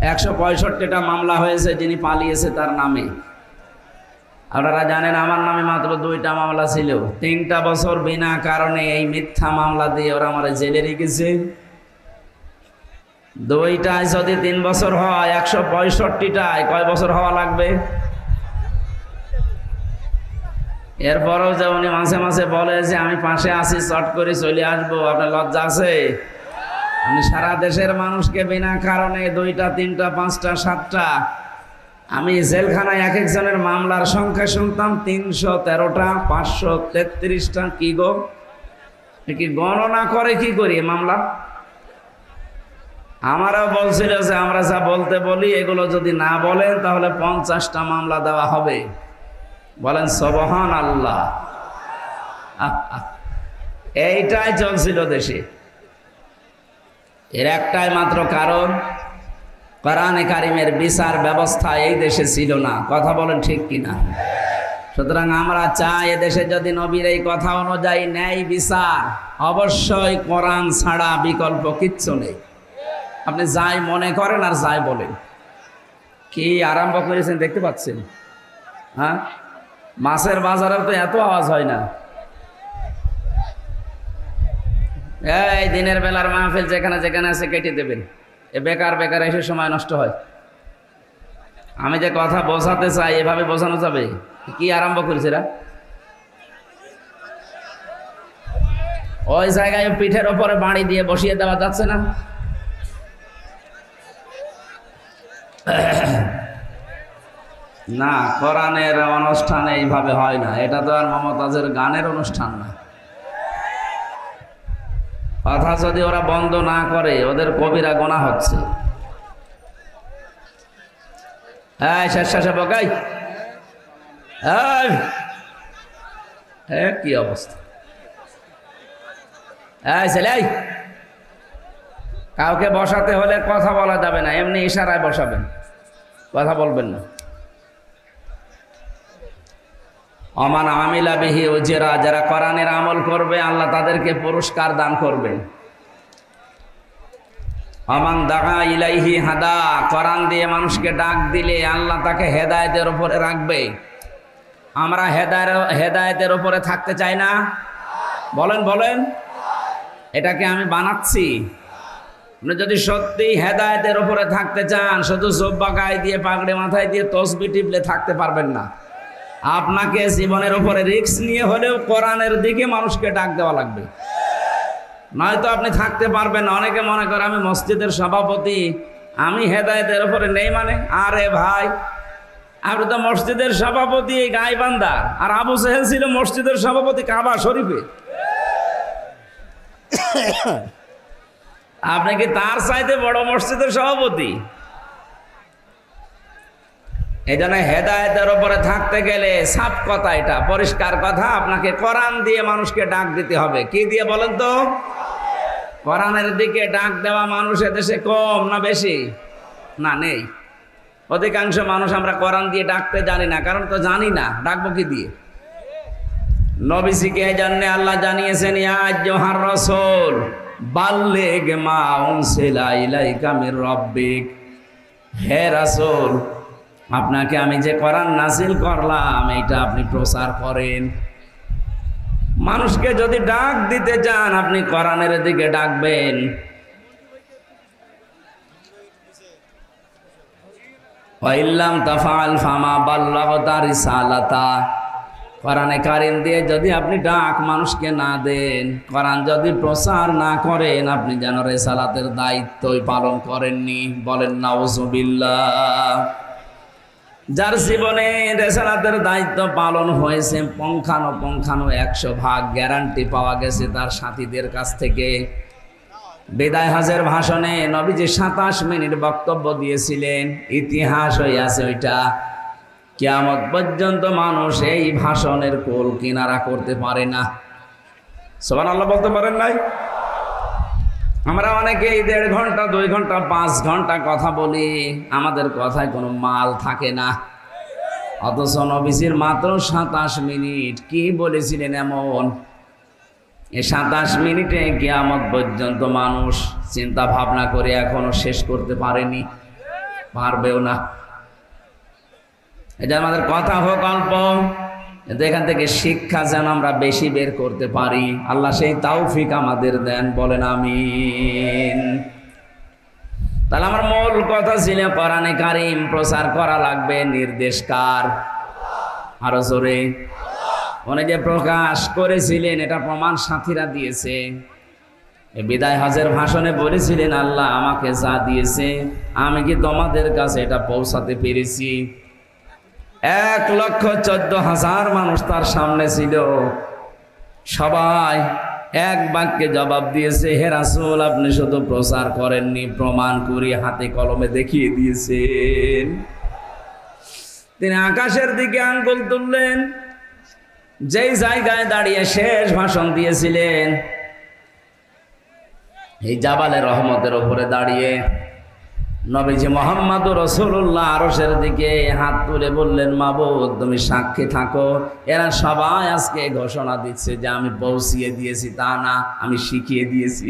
165টা মামলা হয়েছে যিনি পালিয়েছে তার নামে। আপনারা জানেন আমার নামে মাত্র 2টা মামলা ছিল। 3টা বছর বিনা কারণে এই মিথ্যা মামলা দিয়ে ওরা আমার জেলে রেখেছে। 2টায় যদি 3 বছর হয়, 165টায় কয় বছর হওয়া লাগবে? এরপরও যে উনি মাঝে মাঝে বলে যে আমি পাশে আছি, চট করে চলে আসবো, আপনার লজ্জা আছে? আমি সারা দেশের মানুষকে বিনা কারণে 2টা 3টা 5টা 7টা, আমি জেলখানায় এক একজনের মামলার সংখ্যা শুনতাম 313টা 533টা। কি গো, কি গণনা করে কি করি মামলা? আমারও বলছিল যে আমরা যা বলতে বলি এগুলো যদি না বলেন তাহলে 50টা মামলা দেওয়া হবে। বলেন সুবহানাল্লাহ। এইটাই চলছিল দেশে। এর একটাই মাত্র কারণ, কোরআনে কারিমের বিচার ব্যবস্থা এই দেশে ছিল না। কথা বলেন ঠিক কিনা? সুতরাং আমরা চাই এদেশে যদি নবীর এই কথা অনুযায়ী ন্যায় বিচার, অবশ্যই কোরআন ছাড়া বিকল্প কিচ্ছু নেই। আপনি যাই মনে করেন আর যাই বলেন। কি আরম্ভ করেছেন দেখতে পাচ্ছেন? হ্যাঁ, মাছের বাজারেও তো এত আওয়াজ হয় না। এই দিনের বেলার মাহফিল যেখানে যেখানে আছে কেটে দেবেন। এ বেকার বেকার এসে সময় নষ্ট হয়। আমি যে কথা বোঝাতে চাই এভাবে বোঝানো যাবে? কি আরম্ভ করেছে এরা? ওই জায়গায় পিঠের ওপরে বাড়ি দিয়ে বসিয়ে দেওয়া যাচ্ছে না? না, কোরআনের অনুষ্ঠান এইভাবে হয় না। এটা তো আর মমতাজের গানের অনুষ্ঠান না। কথা যদি ওরা বন্ধ না করে ওদের কবিরা গোনা হচ্ছে। হ্যাঁ, শেষে বকাই। কি অবস্থা! ছেলে, কাউকে বসাতে হলে কথা বলা যাবে না, এমনি ইশারায় বসাবেন, কথা বলবেন না। অমান আমিলা বিহি উজরা, যারা কোরআনের আমল করবে আল্লাহ তাদেরকে পুরস্কার দান করবেন। অমান দাআ ইলাইহি হাদা, কোরআন দিয়ে মানুষকে ডাক দিলে আল্লাহ তাকে হেদায়েতের উপরে রাখবে। আমরা হেদায়েতের উপরে থাকতে চাই না? বলেন বলেন, এটাকে আমি বানাচ্ছি? আপনি যদি সত্যি হেদায়েতের উপরে থাকতে চান, শুধু জুব্বা গায়ে দিয়ে পাগড়ি মাথায় দিয়ে তসবিহ টিপলে থাকতে পারবেন না। আপনাকে জীবনের উপরে রিস্ক নিয়ে হলেও কোরআনের দিকে মানুষকে ডাক দেওয়া লাগবে, নয়তো আপনি থাকতে পারবেন না। অনেকে মনে করে আমি মসজিদের সভাপতি, আমি হেদায়েতের উপরে নেই মানে। আরে ভাই, আপনি তো মসজিদের সভাপতি এই গাইবান্ধা, আর আবু জেহেল ছিল মসজিদের সভাপতি কাবা শরীফে। আপনি কি তার চাইতে বড় মসজিদের সভাপতি? এই জন্য হেদায়েতের উপরে থাকতে গেলে সাফ কথা, এটা পরিষ্কার কথা, আপনাকে কোরআন দিয়ে মানুষকে ডাক দিতে হবে। কি দিয়ে বলেন তো? কোরআনের দিকে ডাক দেওয়া মানুষ এদেশে কম না বেশি? না, নেই। অধিকাংশ মানুষ আমরা কোরআন দিয়ে ডাকতে জানি না, কারণ তো জানি না ডাকবো কি দিয়ে। নবীজিকে এই জন্য আল্লাহ জানিয়েছেন, ইয়া আইয়ুহার রাসূল বাল্লিগ মা উনসিলা ইলাইকা মির রাব্বিক। হে রাসূল, আপনাকে আমি যে কোরআন নাযিল করলাম এটা আপনি প্রচার করেন। মানুষকে যদি ডাক দিতে চান আপনি কোরআনের দিকে ডাকবেন। ওয়া ইল্লাম তাফআল ফামা বাল্লাগতা রিসালাতা। কোরআনে কারীম দিয়ে যদি আপনি ডাক মানুষকে না দেন, কোরআন যদি প্রচার না করেন, আপনি যেন রিসালাতের দায়িত্বই পালন করেননি। বলেন নাউযুবিল্লাহ। যার জীবনে রিসালাতের দায়িত্ব পালন হয়েছে পুঙ্খানুপুঙ্খানু 100 ভাগ গ্যারান্টি পাওয়া গেছে তার সাথীদের কাছ থেকে। বিদায় হজের ভাষণে নবীজি 27 মিনিট বক্তব্য দিয়েছিলেন, ইতিহাস হয়ে আছে ওইটা। কিয়ামত পর্যন্ত মানুষ এই ভাষণের কোল কিনারা করতে পারে না। সুবহানাল্লাহ বলতে পারেন নাই? আমরা অনেকেই 1.5 ঘন্টা 2 ঘন্টা 5 ঘন্টা কথা বলি, আমাদের কথায় কোনো মাল থাকে না। অথচ নবীজির মাত্র 27 মিনিট কি বলেছিলেন এমন? এই 27 মিনিটে কিয়ামত পর্যন্ত মানুষ চিন্তা ভাবনা করে এখনো শেষ করতে পারেনি। পারবেও না। এটা আমাদের কথা হোক অল্প, কিন্তু এখান থেকে শিক্ষা যেন আমরা বেশি বের করতে পারি, আল্লাহ সেই তৌফিক আমাদের দেন, বলেন আমিন। তাহলে আমার মূল কথা ছিল কোরআনে কারীম প্রচার করা লাগবে, নির্দেশ কার? আরো জোরে। উনি যে প্রকাশ করেছিলেন এটা প্রমাণ সাথীরা দিয়েছে। বিদায় হজের ভাষণে বলেছিলেন, আল্লাহ আমাকে যা দিয়েছে আমি কি তোমাদের কাছে এটা পৌঁছাতে পেরেছি? 1,14,000 মানুষ তার সামনে ছিল, সবাই এক বাক্যে জবাব দিয়েছে, হে রাসূল আপনি শুধু প্রচার করেননি, প্রমাণ করে হাতে কলমে দেখিয়ে দিয়েছেন। তিনি আকাশের দিকে আঙ্গুল তুললেন, যেই জায়গায় দাঁড়িয়ে শেষ ভাষণ দিয়েছিলেন, এই জাবালে রহমতের উপরে দাঁড়িয়ে নবীজি মুহাম্মদুর রাসূলুল্লাহ আরশের দিকে হাত তুলে বললেন, মাবুদ তুমি সাক্ষী থাকো, এরা সবাই আজকে ঘোষণা দিচ্ছে যে আমি পৌঁছিয়ে দিয়েছি, তা না, আমি শিখিয়ে দিয়েছি।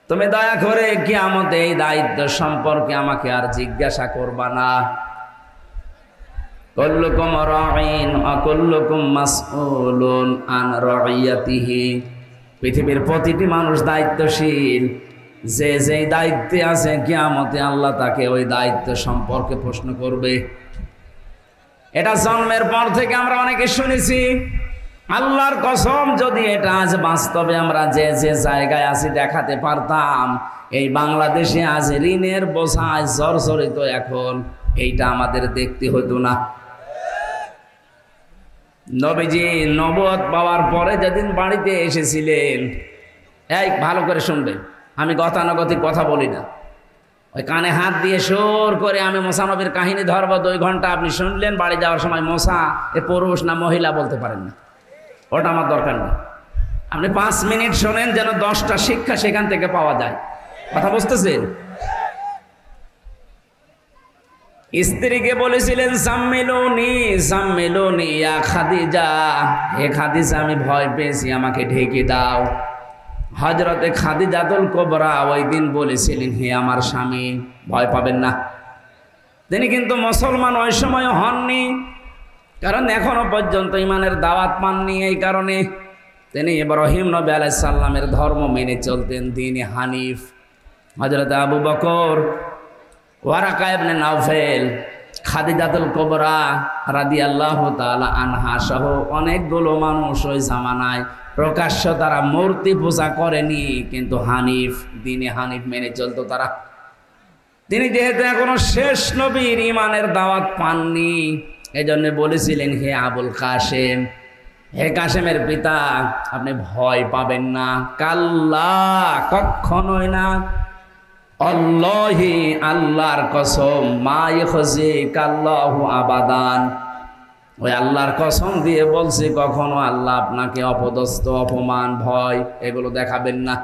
তুমি দয়া করে কিয়ামতে এই দায়িত্ব সম্পর্কে আমাকে আর জিজ্ঞাসা করবা না। কুল্লুকুম রাঈন ওয়া কুল্লুকুম মাসউলুন আন রাইয়াতিহি। পৃথিবীর প্রতিটি মানুষ দায়িত্বশীল, যে যেই দায়িত্বে আছে কিয়ামতে আল্লাহ তাকে ওই দায়িত্ব সম্পর্কে প্রশ্ন করবে। এটা জন্মের পর থেকে আমরা অনেকে শুনেছি। আল্লাহর কসম যদি এটা আজ বাস্তবে আমরা যে যে জায়গায় আছি দেখাতে পারতাম, এই বাংলাদেশে আজ ঋণের বোঝায় জর্জরিত এখন, এইটা আমাদের দেখতে হতো না। নবীজি নবুয়ত পাওয়ার পরে যেদিন বাড়িতে এসেছিলেন, এই ভালো করে শুনবেন, আমি গতানুগতিক কথা বলি না, ওই কানে হাত দিয়ে সুর করে আমি মুসা নবীর কাহিনী ধরবো 2 ঘন্টা, আপনি শুনলেন, বাড়ি যাওয়ার সময় মুসা এ পুরুষ না মহিলা বলতে পারেন না, ওটা আমার দরকার নেই। আপনি 5 মিনিট শোনেন, যেন 10টা শিক্ষা সেখান থেকে পাওয়া যায়। কথা বুঝতেছেন? স্ত্রীকে বলেছিলেন, সাম্মিলুনি সাম্মিলুনি ইয়া খাদিজা, হে খাদিজা আমি ভয় পেয়েছি, আমাকে ঢেকে দাও। হযরতে খাদিজাতুল কুবরা ওই দিন বলেছিলেন, হে আমার স্বামী ভয় পাবেন না। তিনি কিন্তু মুসলমান ওই সময় হননি, কারণ এখনো পর্যন্ত ইমানের দাওয়াত পাননি। এই কারণে তিনি ইব্রাহিম নবী আলাইহিস সালামের ধর্ম মেনে চলতেন, দ্বীনে হানিফ। হযরতে আবু বকর, ওয়ারাকা ইবনে নাওফেল, খাদিজাতুল কুবরা রাদিয়াল্লাহু তাআলা আনহা সহ অনেকগুলো মানুষ ওই জামানায় প্রকাশ্য তারা মূর্তি পূজা করেনি, কিন্তু হানিফ, দ্বীনে হানিফ মেনে চলতো তারা। তিনি যেহেতু এখনো শেষ নবীর ইমানের দাওয়াত পাননি, এজন্য বলেছিলেন, হে আবুল কাসেম, হে কাসেমের পিতা আপনি ভয় পাবেন না। কাল্লা, কখনোই না। আল্লাহি, আল্লাহর কসম, মা ইয়াখজিকাল্লাহু আবাদান, ওই আল্লাহর কসম দিয়ে বলছি, কখনো আল্লাহ আপনাকে অপদস্থ, অপমান, ভয় এগুলো দেখাবেন না।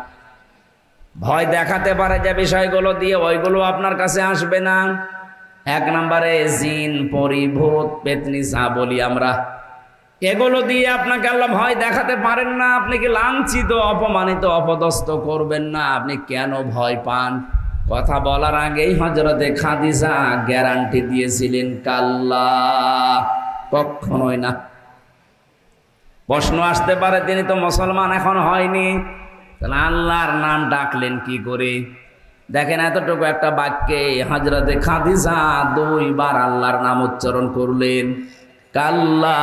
ভয় দেখাতে পারে যে বিষয়গুলো দিয়ে, ওইগুলো আপনার কাছে আসবে না। 1 নম্বরে জিন, পরি, ভূত, পেতনি যা বলি আমরা, এগুলো দিয়ে আপনাকে আল্লাহ ভয় দেখাতে পারেন না। আপনি কি লাঞ্ছিত, অপমানিত, অপদস্থ করবেন না? আপনি কেন ভয় পান? কথা বলার আগেই হযরতে খাদিজা গ্যারান্টি দিয়েছিলেন, কাল্লা, কখনোই না। প্রশ্ন আসতে পারে, তিনি তো মুসলমান এখন হয়নি, তাহলে আল্লাহর নাম ডাকলেন কি করে? দেখেন, এতটুকু একটা বাক্যে হযরতে খাদিজা 2 বার আল্লাহর নাম উচ্চারণ করলেন। কাল্লা,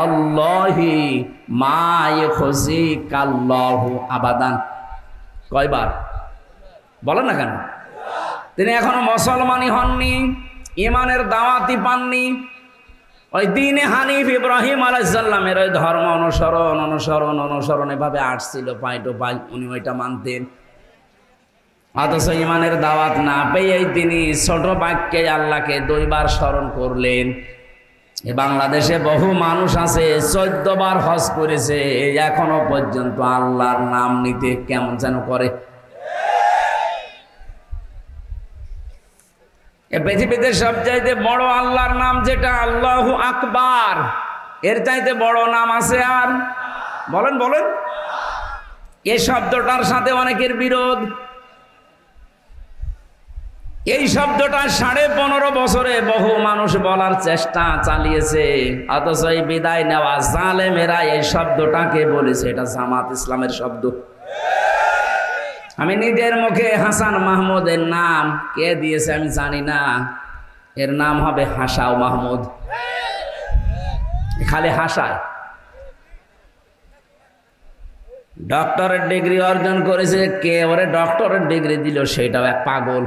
আল্লাহি, মা ইয়াখজিকাল্লাহু আবাদান। কয়বার বলেন না কেন? তিনি এখনো মুসলমানই হননি, ইমানের দাওয়াতই পাননি। ওই দ্বীনে হানিফ ইব্রাহিম আলাইহিস সালামের ওই ধর্ম অনুসরণ এভাবে আসছিল, পাই টু পাই উনি ওইটা মানতেন। অথচ ইমানের দাওয়াত না পেয়েই তিনি ছোট বাক্যে আল্লাহকে 2 বার স্মরণ করলেন। এ বাংলাদেশে বহু মানুষ আছে 14 বার হজ করেছে, এখনো পর্যন্ত আল্লাহর নাম নিতে কেমন যেন করে। এ পৃথিবীতে সবচাইতে বড় আল্লাহর নাম যেটা, আল্লাহু আকবার, এর চাইতে বড় নাম আছে আর? বলেন বলেন। এই শব্দটার সাথে অনেকের বিরোধ। এই শব্দটা 15.5 বছরে বহু মানুষ বলার চেষ্টা চালিয়েছে, অথচ এই বিদায় নেওয়া জালেমেরা এই শব্দটাকে বলেছে এটা জামাত ইসলামের শব্দ। আমি নিজের মুখে হাসান মাহমুদের নাম কে দিয়েছে আমি জানি না, এর নাম হবে হাসাও মাহমুদ, খালি হাসায়। ডক্টরেট ডিগ্রি অর্জন করেছে, কে ওরে ডক্টরেট ডিগ্রি দিল সেটাও এক পাগল।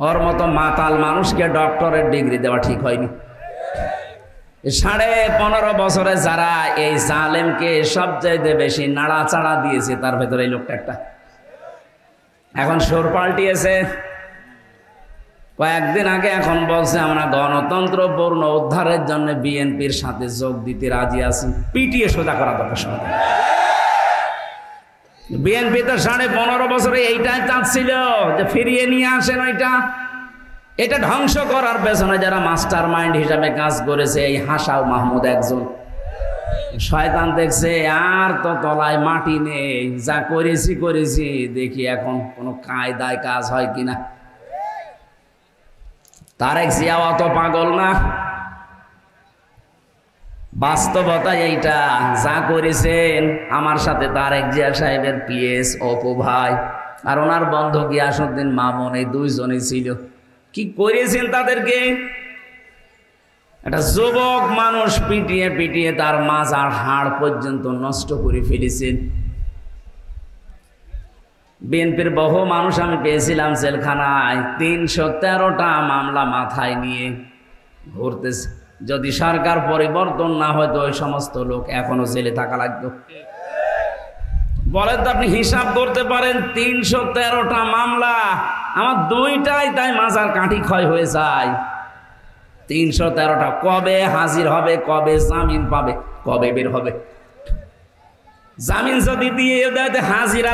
ওর মতো মাতাল মানুষকে ডক্টরেট ডিগ্রি দেওয়া ঠিক হয়নি। 15.5 বছরে যারা এই জালেমকে সবচাইতে বেশি নাড়াচাড়া দিয়েছে তার ভেতরে এই লোকটা একটা। এখন সুর পাল্টিয়েছে, কয়েকদিন আগে এখন বলছে আমরা গণতন্ত্রপূর্ণ উদ্ধারের জন্য বিএনপির সাথে যোগ দিতে রাজি আছি। পিটিয়ে সোজা করা দরকার সরকার। বিএনপি তো 15.5 বছরে এইটাই চাচ্ছিল যে ফিরিয়ে নিয়ে আসেন ওইটা। এটা ধ্বংস করার পেছনে যারা মাস্টার মাইন্ড হিসাবে কাজ করেছে এই হাসাও মাহমুদ একজন। শয়তান দেখছে আর তো তলায় মাটি নেই, যা করেছি দেখি এখন কোনো কায়দায় কাজ হয় কিনা। তারেক জিয়া অত পাগল না, বাস্তবতা এইটা। যা করেছেন আমার সাথে তারেক জিয়া সাহেবের পিএস অপু ভাই আর ওনার বন্ধু গিয়াসউদ্দিন মামুন, এই দুইজনই ছিল। কি করেছেন তাদেরকে? একটা যুবক মানুষ পিটিয়ে পিটিয়ে তার মাজার হাড় পর্যন্ত নষ্ট করে ফেলেছেন। বিএনপির বহু মানুষ আমি পেয়েছিলাম জেলখানায়, 313টা মামলা মাথায় নিয়ে ঘুরতেছে। যদি সরকার পরিবর্তন না হয় তো ওই সমস্ত লোক এখনো জেলে থাকা লাগতো। বলেন তো আপনি হিসাব করতে পারেন 313টা মামলা, আমার 2টাই তাই মাজার কাঠি ক্ষয় হয়ে যায়। 313টা কবে হাজির হবে, কবে জামিন পাবে, কবে বের হবে? জামিন যদি দিয়ে দেয় হাজিরা